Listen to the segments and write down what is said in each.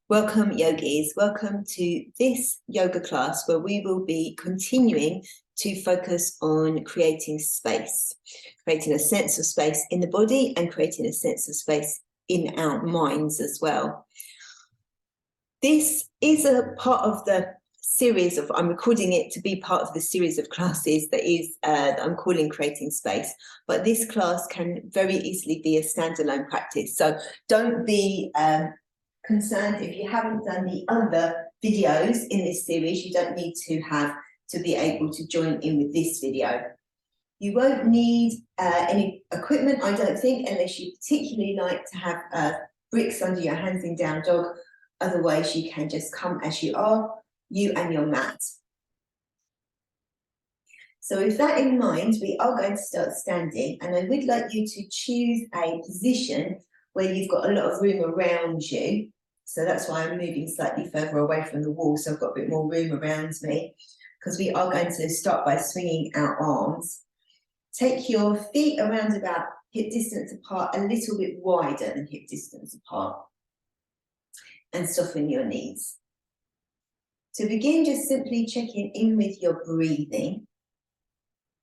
Welcome, yogis. Welcome to this yoga class where we will be continuing to focus on creating space, creating a sense of space in the body and creating a sense of space in our minds as well. This is a part of the series of, I'm recording it to be part of the series of classes that I'm calling Creating Space, but this class can very easily be a standalone practice. So don't be concerned if you haven't done the other videos in this series. You don't need to be able to join in with this video. You won't need any equipment, I don't think, unless you particularly like to have bricks under your hands in down dog. Otherwise, you can just come as you are, you and your mat. So with that in mind, we are going to start standing, and I would like you to choose a position where you've got a lot of room around you. So that's why I'm moving slightly further away from the wall, so I've got a bit more room around me, because we are going to start by swinging our arms. Take your feet around about hip distance apart, a little bit wider than hip distance apart, and soften your knees. To begin, just simply checking in with your breathing,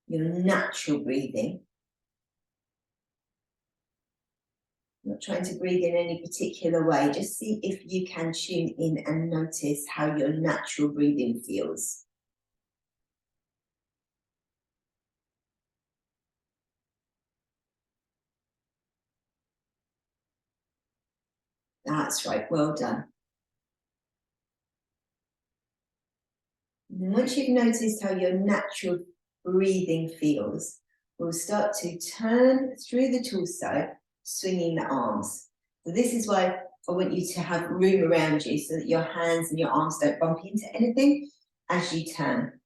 your natural breathing. Not trying to breathe in any particular way, just see if you can tune in and notice how your natural breathing feels. That's right, well done. And once you've noticed how your natural breathing feels, we'll start to turn through the torso, swinging the arms. So this is why I want you to have room around you so that your hands and your arms don't bump into anything as you turn.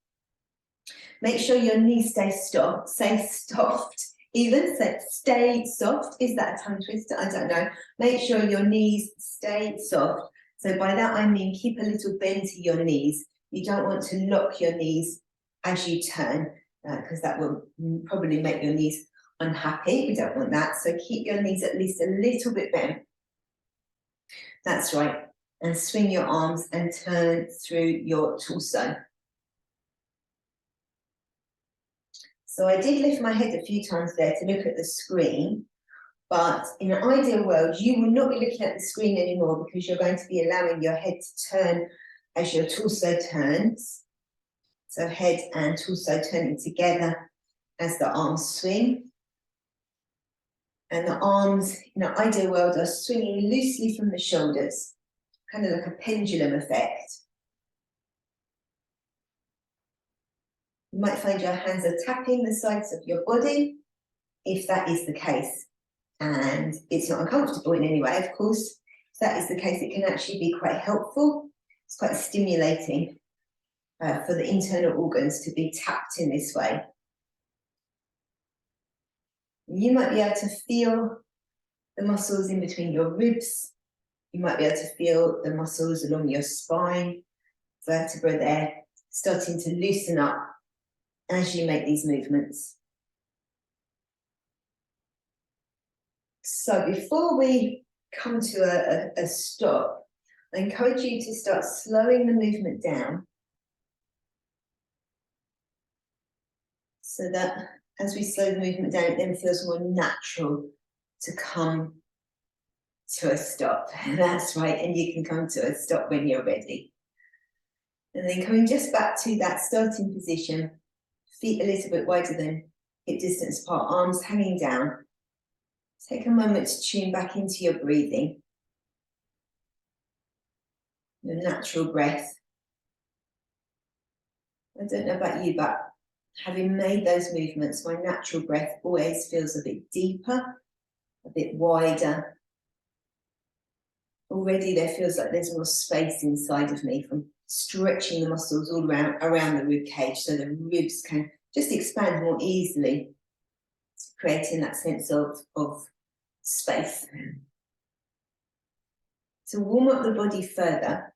Make sure your knees stay soft, stay soft. Even so, stay soft. Is that a tongue twister? I don't know. Make sure your knees stay soft. So by that I mean keep a little bend to your knees. You don't want to lock your knees as you turn, because that will probably make your knees unhappy. We don't want that. So keep your knees at least a little bit bent. That's right. And swing your arms and turn through your torso. So I did lift my head a few times there to look at the screen, but in an ideal world, you will not be looking at the screen anymore, because you're going to be allowing your head to turn as your torso turns. So head and torso turning together as the arms swing. And the arms, in an ideal world, are swinging loosely from the shoulders, kind of like a pendulum effect. You might find your hands are tapping the sides of your body, if that is the case. And it's not uncomfortable in any way, of course. If that is the case, it can actually be quite helpful. It's quite stimulating for the internal organs to be tapped in this way. You might be able to feel the muscles in between your ribs. You might be able to feel the muscles along your spine, vertebra there, starting to loosen up as you make these movements. So before we come to a stop, I encourage you to start slowing the movement down, so that as we slow the movement down, it then feels more natural to come to a stop. That's right, and you can come to a stop when you're ready. And then coming just back to that starting position, feet a little bit wider than hip distance apart, arms hanging down. Take a moment to tune back into your breathing, your natural breath. I don't know about you, but having made those movements, my natural breath always feels a bit deeper, a bit wider. Already there feels like there's more space inside of me from stretching the muscles all around the rib cage, so the ribs can just expand more easily, creating that sense of space. To warm up the body further,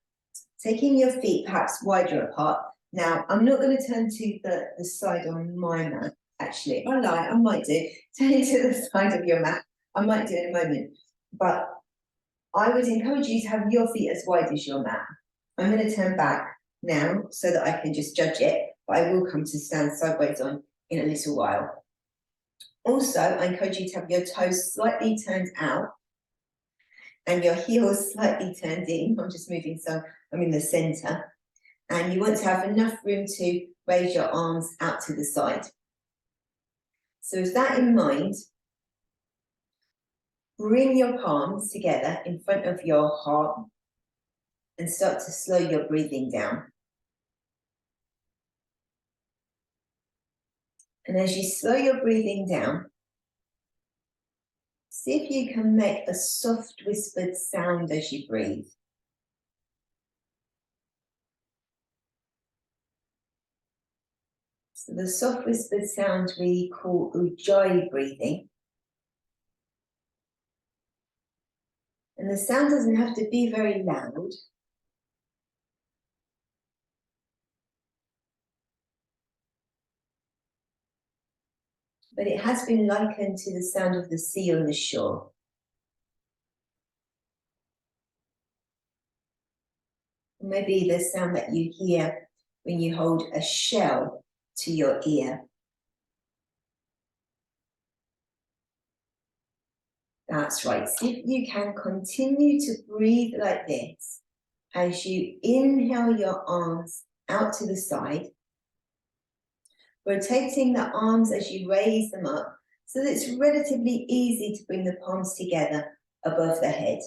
taking your feet perhaps wider apart. Now, I'm not going to turn to the side on my mat, actually. I lie, I might do. Turn to the side of your mat. I might do in a moment. But I would encourage you to have your feet as wide as your mat. I'm going to turn back now so that I can just judge it, but I will come to stand sideways on in a little while. Also, I encourage you to have your toes slightly turned out and your heels slightly turned in. I'm just moving, so I'm in the center. And you want to have enough room to raise your arms out to the side. So with that in mind, bring your palms together in front of your heart and start to slow your breathing down. And as you slow your breathing down, see if you can make a soft whispered sound as you breathe. So the soft whispered sound we call Ujjayi breathing. And the sound doesn't have to be very loud. But it has been likened to the sound of the sea on the shore. Maybe the sound that you hear when you hold a shell to your ear. That's right. See if you can continue to breathe like this as you inhale your arms out to the side, rotating the arms as you raise them up so that it's relatively easy to bring the palms together above the head.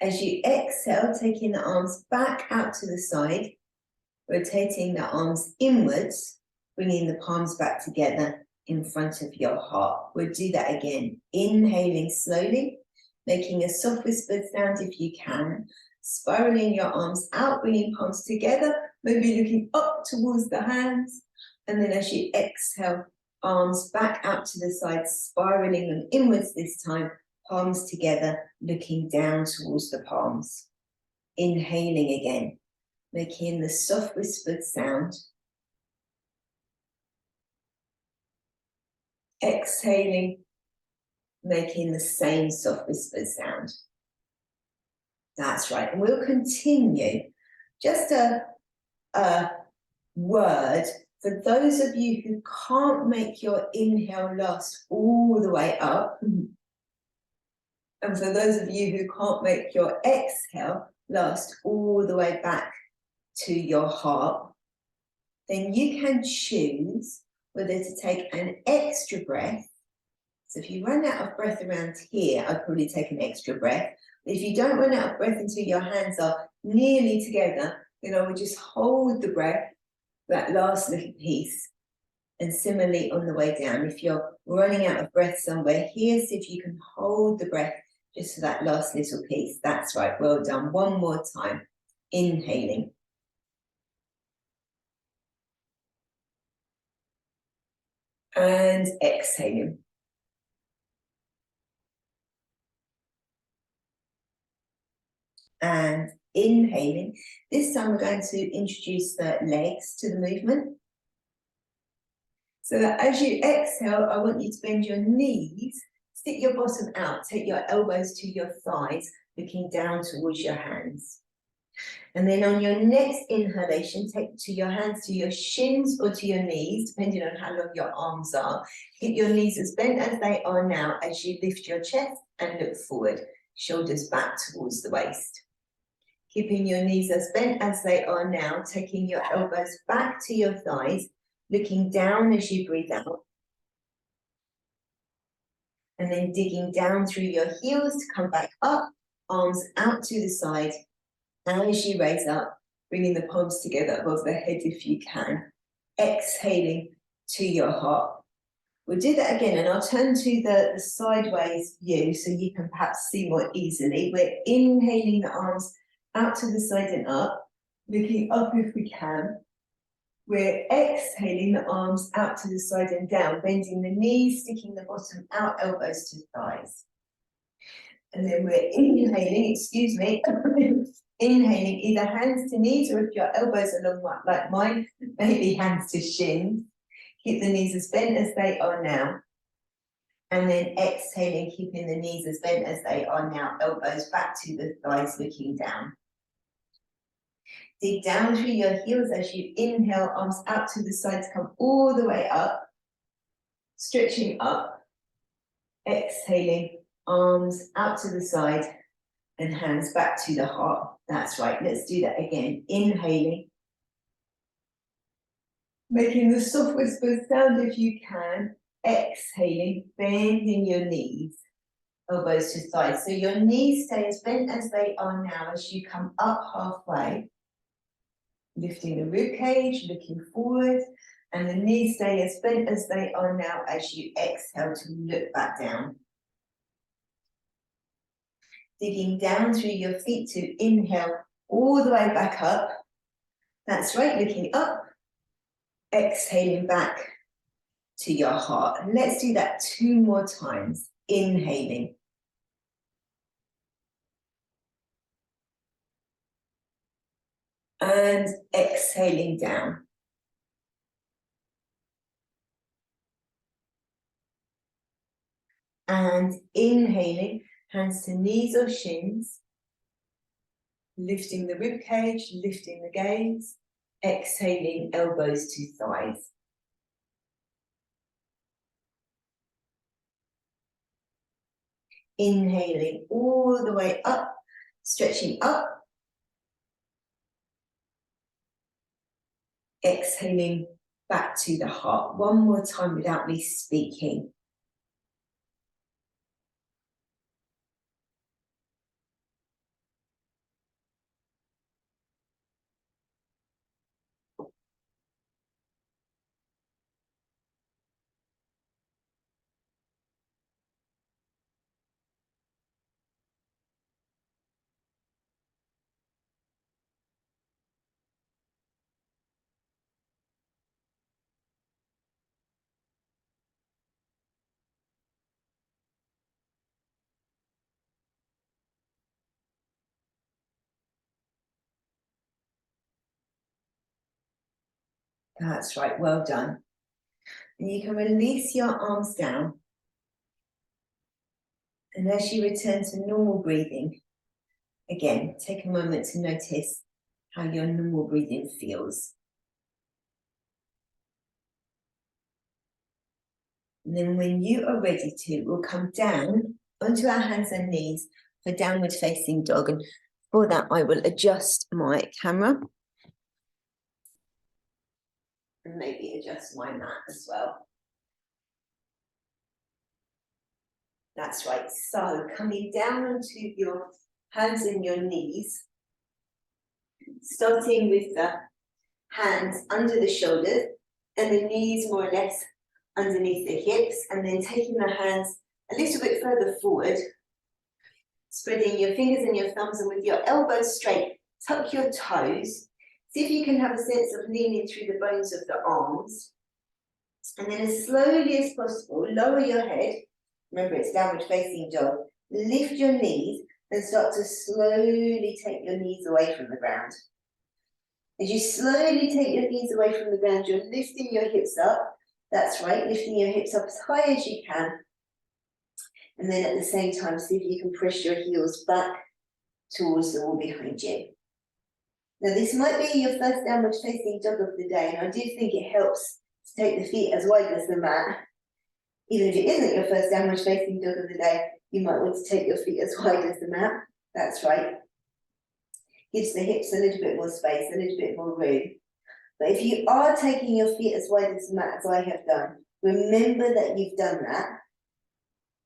As you exhale, taking the arms back out to the side, rotating the arms inwards, bringing the palms back together in front of your heart. We'll do that again. Inhaling slowly, making a soft whispered sound if you can, spiraling your arms out, bringing palms together, maybe looking up towards the hands. And then as you exhale, arms back out to the side, spiraling them inwards this time, palms together, looking down towards the palms. Inhaling again, making the soft whispered sound. Exhaling, making the same soft whispered sound. That's right, and we'll continue. Just a word for those of you who can't make your inhale last all the way up, and for those of you who can't make your exhale last all the way back to your heart, then you can choose whether to take an extra breath. So if you run out of breath around here, I'd probably take an extra breath. But if you don't run out of breath until your hands are nearly together, then I would just hold the breath, that last little piece. And similarly on the way down, if you're running out of breath somewhere here, see if you can hold the breath just for that last little piece. That's right, well done. One more time. Inhaling. And exhaling. And inhaling. This time we're going to introduce the legs to the movement. So that as you exhale, I want you to bend your knees, stick your bottom out, take your elbows to your thighs, looking down towards your hands. And then on your next inhalation, take to your hands to your shins or to your knees, depending on how long your arms are. Keep your knees as bent as they are now as you lift your chest and look forward, shoulders back towards the waist. Keeping your knees as bent as they are now, taking your elbows back to your thighs, looking down as you breathe out. And then digging down through your heels to come back up, arms out to the side. And as you raise up, bringing the palms together above the head if you can. Exhaling to your heart. We'll do that again, and I'll turn to the sideways view so you can perhaps see more easily. We're inhaling the arms out to the side and up, looking up if we can. We're exhaling the arms out to the side and down, bending the knees, sticking the bottom out, elbows to thighs. And then we're inhaling, inhaling either hands to knees, or if your elbows are long like mine, maybe hands to shins. Keep the knees as bent as they are now. And then exhaling, keeping the knees as bent as they are now, elbows back to the thighs, looking down. Dig down through your heels as you inhale, arms out to the sides, come all the way up, stretching up, exhaling, arms out to the side, and hands back to the heart. That's right, let's do that again. Inhaling, making the soft whispers sound if you can. Exhaling, bending your knees, elbows to thighs. So your knees stay as bent as they are now as you come up halfway. Lifting the rib cage, looking forward, and the knees stay as bent as they are now as you exhale to look back down. Digging down through your feet to inhale all the way back up. That's right, looking up, exhaling back to your heart. And let's do that 2 more times. Inhaling. And exhaling down. And inhaling, hands to knees or shins. Lifting the rib cage, lifting the gaze. Exhaling, elbows to thighs. Inhaling all the way up, stretching up. Exhaling back to the heart. 1 more time without me speaking. That's right, well done. And you can release your arms down. And as you return to normal breathing, again, take a moment to notice how your normal breathing feels. And then when you are ready to, we'll come down onto our hands and knees for downward facing dog. And for that, I will adjust my camera. And maybe adjust my mat as well. That's right. So coming down onto your hands and your knees, starting with the hands under the shoulders and the knees more or less underneath the hips, and then taking the hands a little bit further forward, spreading your fingers and your thumbs, and with your elbows straight, tuck your toes. See if you can have a sense of leaning through the bones of the arms. And then as slowly as possible, lower your head. Remember, it's downward facing dog. Lift your knees and start to slowly take your knees away from the ground. As you slowly take your knees away from the ground, you're lifting your hips up. That's right, lifting your hips up as high as you can. And then at the same time, see if you can push your heels back towards the wall behind you. Now, this might be your first downward facing dog of the day, and I do think it helps to take the feet as wide as the mat. Even if it isn't your first downward facing dog of the day, you might want to take your feet as wide as the mat. That's right. Gives the hips a little bit more space, a little bit more room. But if you are taking your feet as wide as the mat, as I have done, remember that you've done that.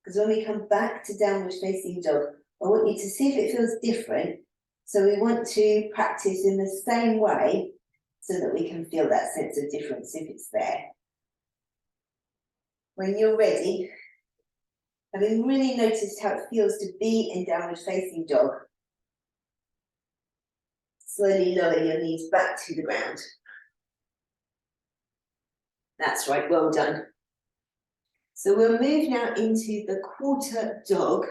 Because when we come back to downward facing dog, I want you to see if it feels different. So we want to practice in the same way so that we can feel that sense of difference if it's there. When you're ready, having really noticed how it feels to be in downward facing dog, slowly lower your knees back to the ground. That's right, well done. So we'll move now into the quarter dog,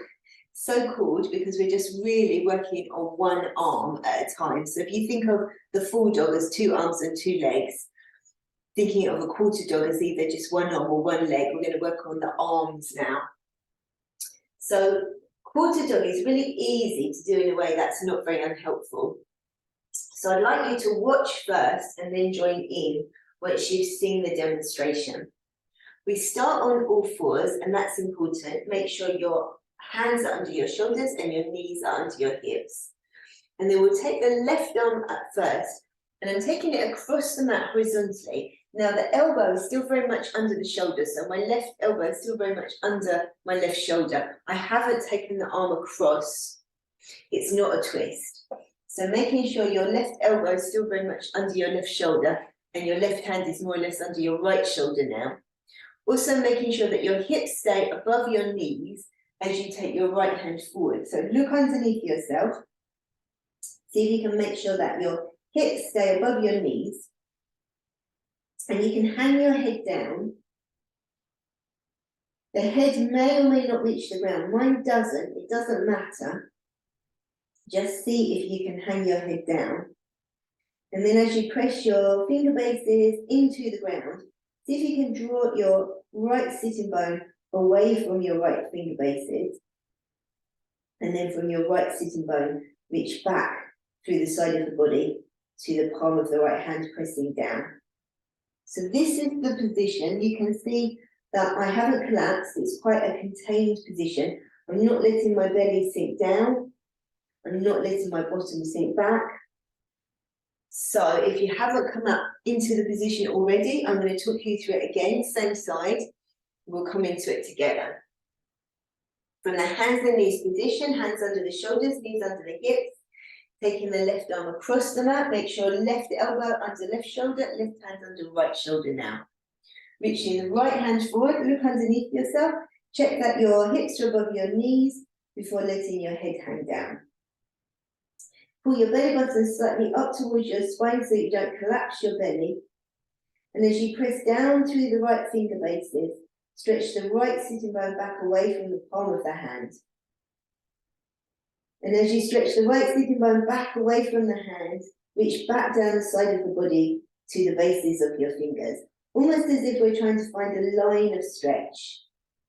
so called because we're just really working on one arm at a time. So if you think of the full dog as 2 arms and 2 legs, thinking of a quarter dog as either just one arm or one leg, we're going to work on the arms now. So quarter dog is really easy to do in a way that's not very unhelpful. So I'd like you to watch first and then join in once you've seen the demonstration. We start on all fours, and that's important. Make sure your hands are under your shoulders and your knees are under your hips. And then we'll take the left arm up first, and I'm taking it across the mat horizontally. Now the elbow is still very much under the shoulder, so my left elbow is still very much under my left shoulder. I haven't taken the arm across. It's not a twist. So making sure your left elbow is still very much under your left shoulder, and your left hand is more or less under your right shoulder now. Also making sure that your hips stay above your knees as you take your right hand forward. So look underneath yourself. See if you can make sure that your hips stay above your knees. And you can hang your head down. The head may or may not reach the ground. Mine doesn't. It doesn't matter. Just see if you can hang your head down. And then as you press your finger bases into the ground, see if you can draw your right sitting bone away from your right finger bases. And then from your right sitting bone, reach back through the side of the body to the palm of the right hand pressing down. So this is the position. You can see that I haven't collapsed. It's quite a contained position. I'm not letting my belly sink down. I'm not letting my bottom sink back. So if you haven't come up into the position already, I'm going to talk you through it again, same side. We'll come into it together. From the hands and knees position, hands under the shoulders, knees under the hips. Taking the left arm across the mat, make sure left elbow under left shoulder, left hand under right shoulder now. Reaching the right hand forward, look underneath yourself, check that your hips are above your knees before letting your head hang down. Pull your belly button slightly up towards your spine so you don't collapse your belly. And as you press down through the right finger bases, stretch the right sitting bone back away from the palm of the hand. And as you stretch the right sitting bone back away from the hand, reach back down the side of the body to the bases of your fingers. Almost as if we're trying to find a line of stretch,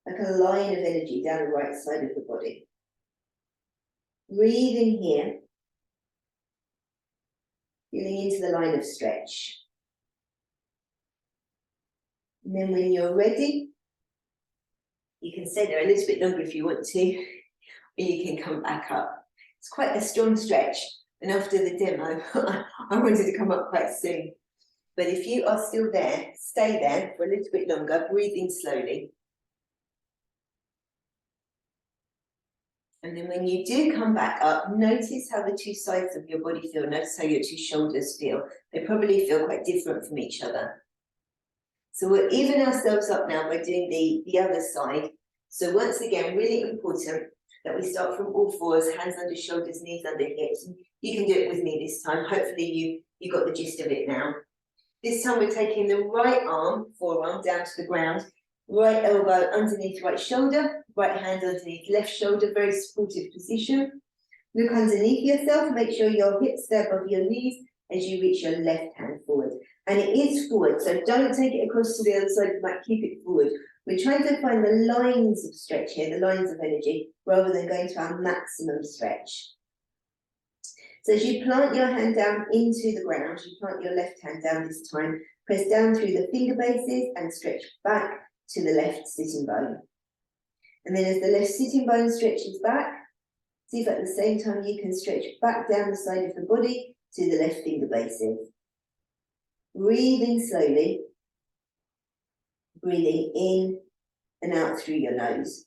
like a line of energy down the right side of the body. Breathing here. Feeling into the line of stretch. And then when you're ready, you can stay there a little bit longer if you want to, or you can come back up. It's quite a strong stretch, and after the demo, I wanted to come up quite soon. But if you are still there, stay there for a little bit longer, breathing slowly. And then when you do come back up, notice how the two sides of your body feel. Notice how your two shoulders feel. They probably feel quite different from each other. So we'll even ourselves up now by doing the other side. So once again, really important that we start from all fours, hands under shoulders, knees under hips. You can do it with me this time. Hopefully you got the gist of it now. This time we're taking the right arm, forearm, down to the ground. Right elbow underneath right shoulder, right hand underneath left shoulder, very supportive position. Look underneath yourself, make sure your hips stay above your knees as you reach your left hand forward. And it is forward, so don't take it across to the other side of the mat, keep it forward. We're trying to find the lines of stretch here, the lines of energy, rather than going to our maximum stretch. So as you plant your hand down into the ground, you plant your left hand down this time, press down through the finger bases and stretch back to the left sitting bone. And then as the left sitting bone stretches back, see if at the same time you can stretch back down the side of the body to the left finger bases. Breathing slowly, breathing in and out through your nose.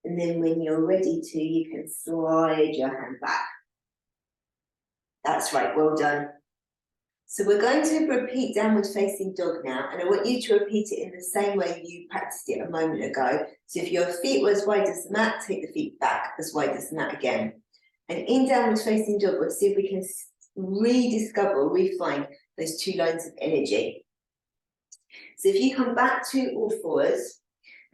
And then when you're ready to, you can slide your hand back. That's right, well done. So we're going to repeat downward facing dog now, and I want you to repeat it in the same way you practiced it a moment ago. So if your feet were as wide as the mat, take the feet back as wide as the mat again. And in downward facing dog, we'll see if we can rediscover, refine those two lines of energy. So if you come back to all fours,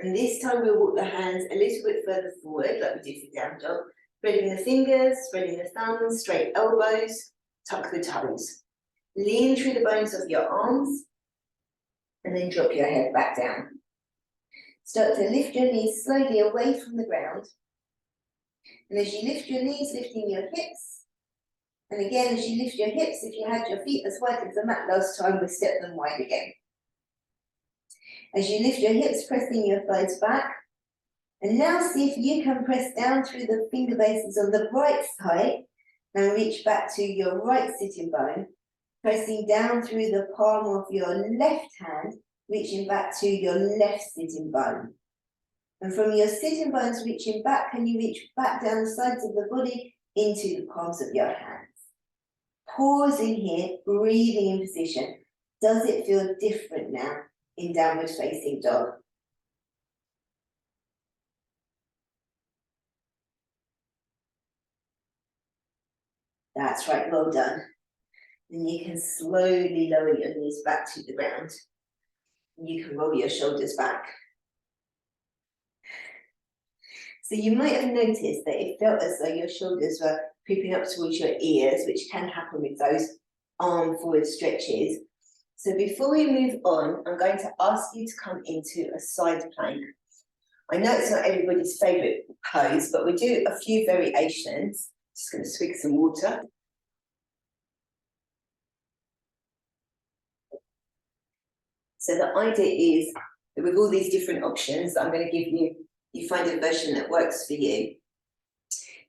And this time we'll walk the hands a little bit further forward, like we did for down dog. Spreading the fingers, spreading the thumbs, straight elbows, tuck the toes. Lean through the bones of your arms, and then drop your head back down. Start to lift your knees slowly away from the ground. And as you lift your knees, lifting your hips. And again, as you lift your hips, if you had your feet as wide as the mat last time, we'll step them wide again. As you lift your hips, pressing your thighs back. And now see if you can press down through the finger bases on the right side and reach back to your right sitting bone, pressing down through the palm of your left hand, reaching back to your left sitting bone. And from your sitting bones reaching back, can you reach back down the sides of the body into the palms of your hands? Pausing here, breathing in position. Does it feel different now in downward facing dog? That's right, well done. And you can slowly lower your knees back to the ground. You can roll your shoulders back. So you might have noticed that it felt as though your shoulders were creeping up towards your ears, which can happen with those arm forward stretches. So before we move on, I'm going to ask you to come into a side plank. I know it's not everybody's favourite pose, but we do a few variations. Just going to swig some water. So the idea is that with all these different options that I'm going to give you, you find a version that works for you.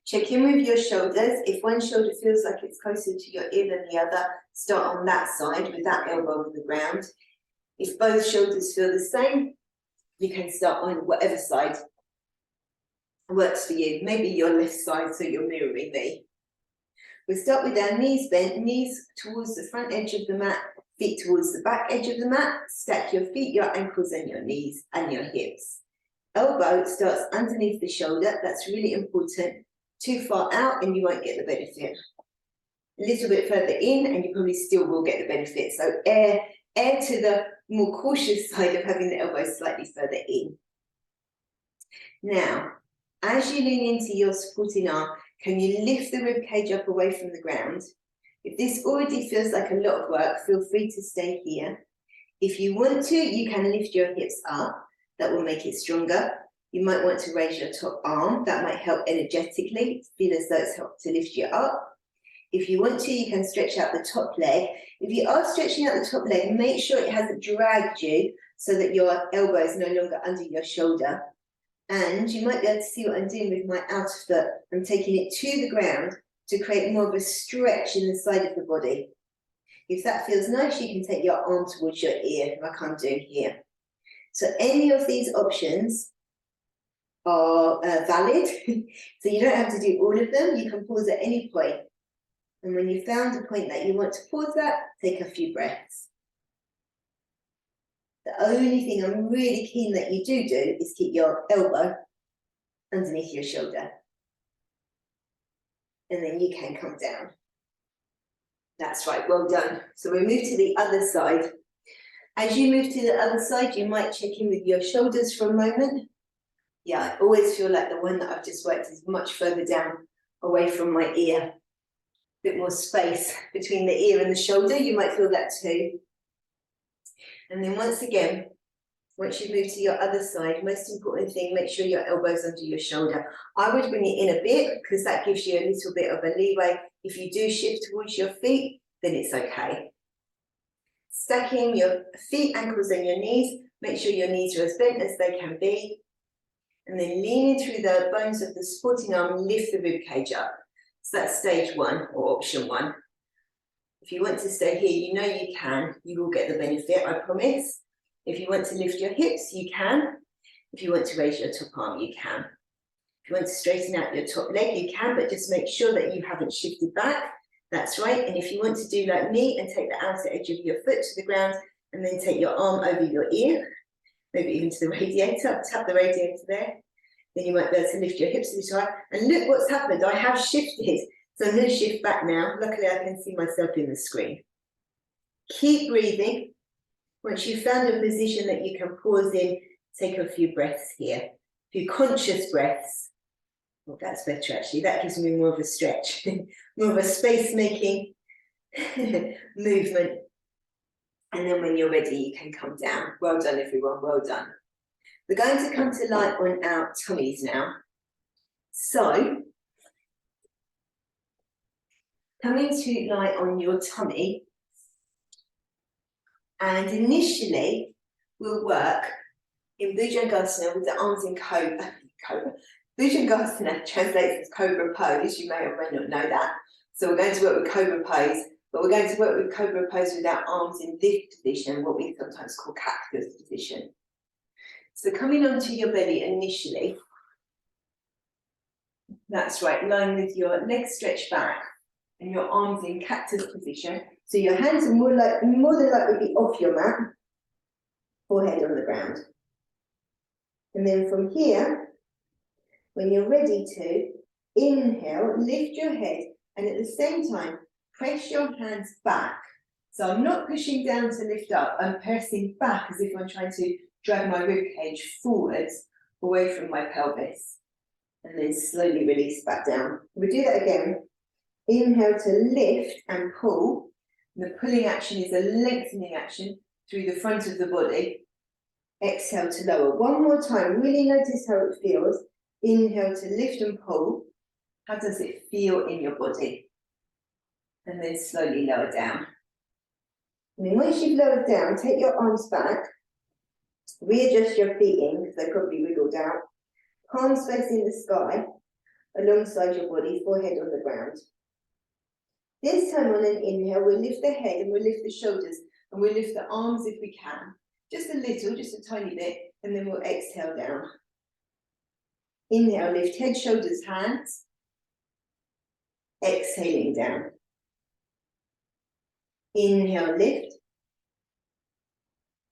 Check in with your shoulders. If one shoulder feels like it's closer to your ear than the other, start on that side with that elbow on the ground. If both shoulders feel the same, you can start on whatever side works for you. Maybe your left side, so you're mirroring me. We'll start with our knees bent, knees towards the front edge of the mat, feet towards the back edge of the mat. Stack your feet, your ankles and your knees and your hips. Elbow starts underneath the shoulder. That's really important. Too far out and you won't get the benefit. A little bit further in and you probably still will get the benefit. So err to the more cautious side of having the elbow slightly further in. Now, as you lean into your supporting arm, can you lift the rib cage up away from the ground? If this already feels like a lot of work, feel free to stay here. If you want to, you can lift your hips up. That will make it stronger. You might want to raise your top arm. That might help energetically, feel as though it's helped to lift you up. If you want to, you can stretch out the top leg. If you are stretching out the top leg, make sure it hasn't dragged you so that your elbow is no longer under your shoulder. And you might be able to see what I'm doing with my outer foot. I'm taking it to the ground to create more of a stretch in the side of the body. If that feels nice, you can take your arm towards your ear, like I'm doing here. So any of these options are valid. So you don't have to do all of them. You can pause at any point. And when you've found a point that you want to pause at, take a few breaths. The only thing I'm really keen that you do is keep your elbow underneath your shoulder. And then you can come down. That's right, well done. So we move to the other side. As you move to the other side, you might check in with your shoulders for a moment. Yeah, I always feel like the one that I've just worked is much further down away from my ear. A bit more space between the ear and the shoulder. You might feel that too. And then once again, once you move to your other side, most important thing, make sure your elbow's under your shoulder. I would bring it in a bit because that gives you a little bit of a leeway. If you do shift towards your feet, then it's okay. Stacking your feet, ankles and your knees. Make sure your knees are as bent as they can be. And then leaning through the bones of the supporting arm, lift the rib cage up. So that's stage one or option one. If you want to stay here, you know you can. You will get the benefit, I promise. If you want to lift your hips, you can. If you want to raise your top arm, you can. If you want to straighten out your top leg, you can, but just make sure that you haven't shifted back. That's right. And if you want to do like me and take the outer edge of your foot to the ground and then take your arm over your ear, maybe even to the radiator, tap the radiator there, then you might be able to lift your hips a little higher. And look what's happened. I have shifted. So I'm going to shift back now. Luckily, I can see myself in the screen. Keep breathing. Once you've found a position that you can pause in, Take a few breaths here, a few conscious breaths. Well, that's better actually. That gives me more of a stretch, more of a space-making movement. And then when you're ready, you can come down. Well done, everyone, well done. We're going to come to lie on our tummies now. So, coming to lie on your tummy, and initially we'll work in Bhujangasana with the arms in cobra. Bhujangasana translates as cobra pose. You may or may not know that. So we're going to work with cobra pose, but we're going to work with cobra pose with our arms in this position, what we sometimes call cactus position. So coming onto your belly initially, that's right, lying with your legs stretched back and your arms in cactus position. So your hands are more than likely be off your mat, forehead on the ground. And then from here, when you're ready to, inhale, lift your head, and at the same time, press your hands back. So I'm not pushing down to lift up, I'm pressing back as if I'm trying to drag my rib cage forwards, away from my pelvis. And then slowly release back down. We do that again. Inhale to lift and pull. And the pulling action is a lengthening action through the front of the body. Exhale to lower. One more time. Really notice how it feels. Inhale to lift and pull. How does it feel in your body? And then slowly lower down. And then once you've lowered down, take your arms back. Readjust your feet in because they probably wiggled out. Palms facing the sky alongside your body, forehead on the ground. This time on an inhale, we'll lift the head and we'll lift the shoulders and we'll lift the arms if we can. Just a little, just a tiny bit, and then we'll exhale down. Inhale, lift head, shoulders, hands. Exhaling down. Inhale, lift.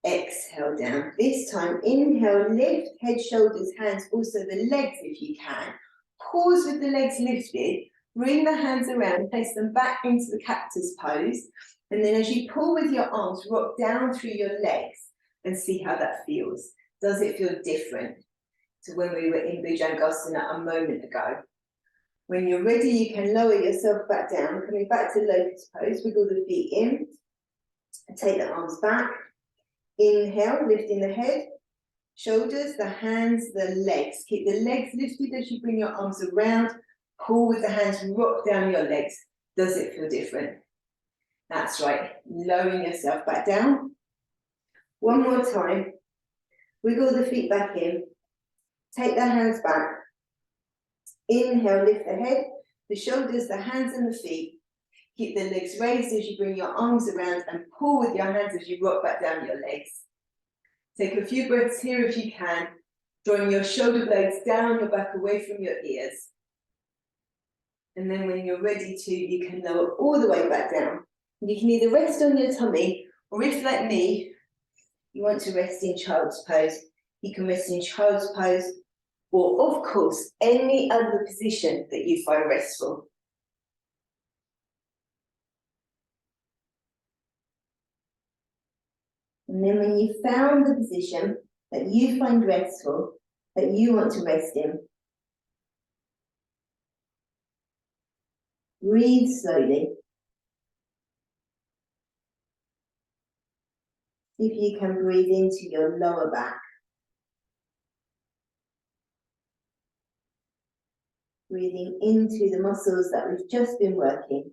Exhale down. This time, inhale, lift, head, shoulders, hands, also the legs if you can. Pause with the legs lifted, bring the hands around, place them back into the cactus pose, and then as you pull with your arms, rock down through your legs and see how that feels. Does it feel different to when we were in Bhujangasana a moment ago? When you're ready, you can lower yourself back down, coming back to locust pose, wiggle the feet in, and take the arms back. Inhale, lifting the head, shoulders, the hands, the legs. Keep the legs lifted as you bring your arms around. Pull with the hands, rock down your legs. Does it feel different? That's right. Lowering yourself back down. One more time. Wiggle the feet back in. Take the hands back. Inhale, lift the head, the shoulders, the hands and the feet. Keep the legs raised as you bring your arms around and pull with your hands as you rock back down your legs. Take a few breaths here if you can, drawing your shoulder blades down your back away from your ears. And then when you're ready to, you can lower all the way back down. You can either rest on your tummy, or if like me, you want to rest in child's pose, you can rest in child's pose, or of course, any other position that you find restful. And then when you've found the position that you find restful, that you want to rest in, breathe slowly. See if you can breathe into your lower back. Breathing into the muscles that we've just been working.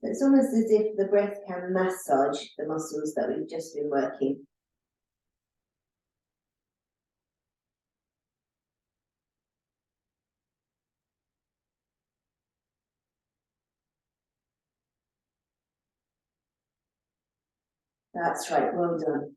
It's almost as if the breath can massage the muscles that we've just been working. That's right, well done.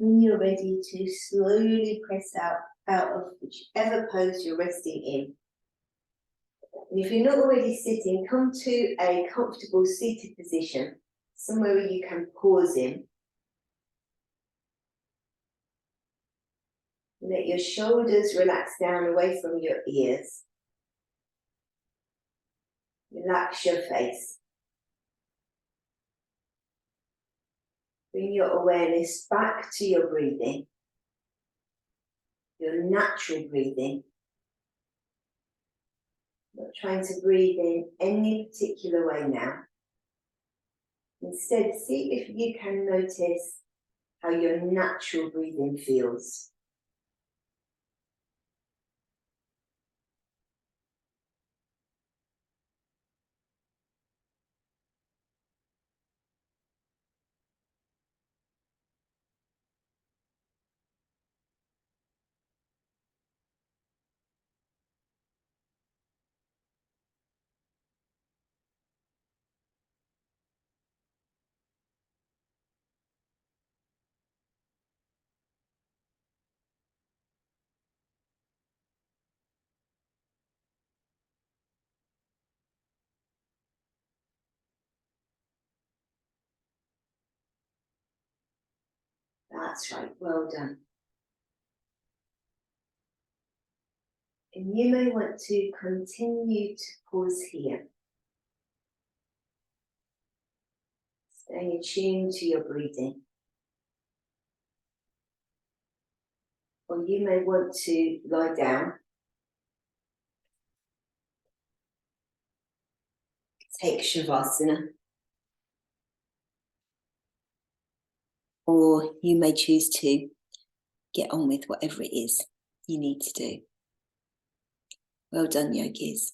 When you're ready to slowly press out of whichever pose you're resting in. And if you're not already sitting, come to a comfortable seated position, somewhere where you can pause in. Let your shoulders relax down away from your ears. Relax your face. Bring your awareness back to your breathing, your natural breathing. Not trying to breathe in any particular way now. Instead, see if you can notice how your natural breathing feels. That's right, well done. And you may want to continue to pause here. Staying attuned to your breathing. Or you may want to lie down. Take Shavasana. Or you may choose to get on with whatever it is you need to do. Well done, yogis.